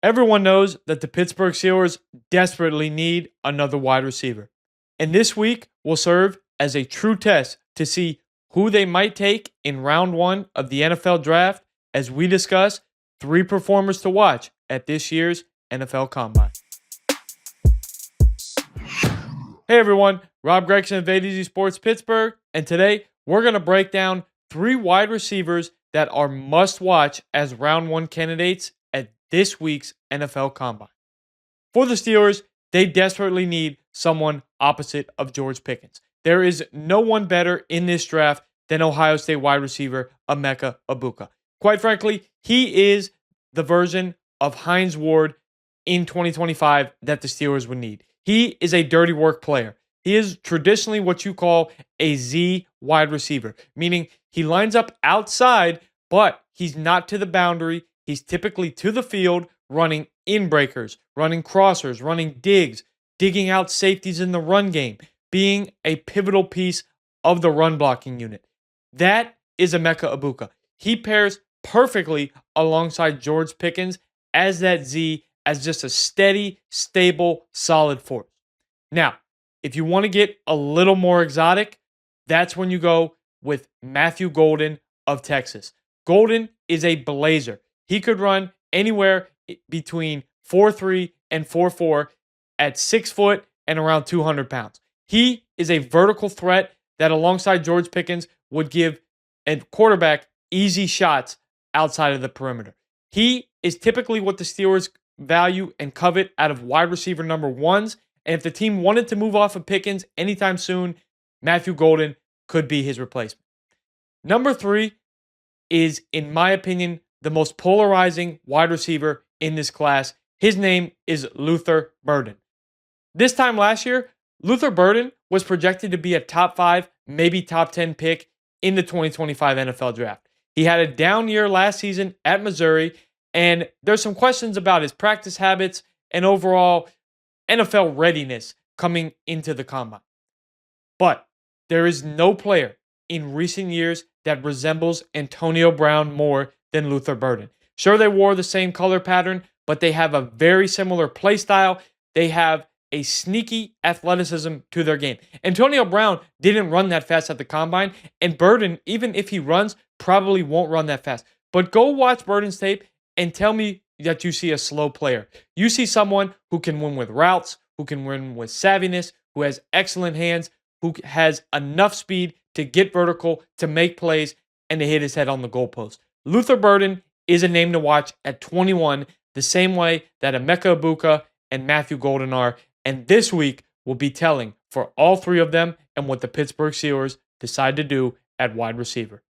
Everyone knows that the Pittsburgh Steelers desperately need another wide receiver. And this week will serve as a true test to see who they might take in round one of the NFL draft as we discuss 3 performers to watch at this year's NFL Combine. Hey everyone, Rob Gregson of ADZ Sports Pittsburgh, and today we're going to break down 3 wide receivers that are must-watch as round 1 candidates at this week's NFL Combine. For the Steelers, they desperately need someone opposite of George Pickens. There is no one better in this draft than Ohio State wide receiver Emeka Egbuka. Quite frankly, he is the version of Hines Ward in 2025 that the Steelers would need. He is a dirty work player. He is traditionally what you call a Z wide receiver, meaning he lines up outside, but he's not to the boundary. He's typically to the field, running in breakers, running crossers, running digs, digging out safeties in the run game, being a pivotal piece of the run blocking unit. That is Emeka Egbuka. He pairs perfectly alongside George Pickens as that Z, as just a steady, stable, solid force. Now, if you want to get a little more exotic, that's when you go with Matthew Golden of Texas. Golden is a blazer. He could run anywhere between 4.3 and 4.4 at 6 foot and around 200 pounds. He is a vertical threat that alongside George Pickens would give a quarterback easy shots outside of the perimeter. He is typically what the Steelers value and covet out of wide receiver number ones. And if the team wanted to move off of Pickens anytime soon, Matthew Golden could be his replacement. Number 3 is, in my opinion, the most polarizing wide receiver in this class. His name is Luther Burden. This time last year, Luther Burden was projected to be a top 5, maybe top 10 pick in the 2025 NFL Draft. He had a down year last season at Missouri, and there's some questions about his practice habits and overall NFL readiness coming into the combine. But there is no player in recent years that resembles Antonio Brown more than Luther Burden. Sure, they wore the same color pattern, but they have a very similar play style. They have a sneaky athleticism to their game. Antonio Brown didn't run that fast at the combine, and Burden, even if he runs, probably won't run that fast. But go watch Burden's tape and tell me that you see a slow player. You see someone who can win with routes, who can win with savviness, who has excellent hands, who has enough speed to get vertical, to make plays, and to hit his head on the goalpost. Luther Burden is a name to watch at 21, the same way that Emeka Egbuka and Matthew Golden are. And this week will be telling for all 3 of them and what the Pittsburgh Steelers decide to do at wide receiver.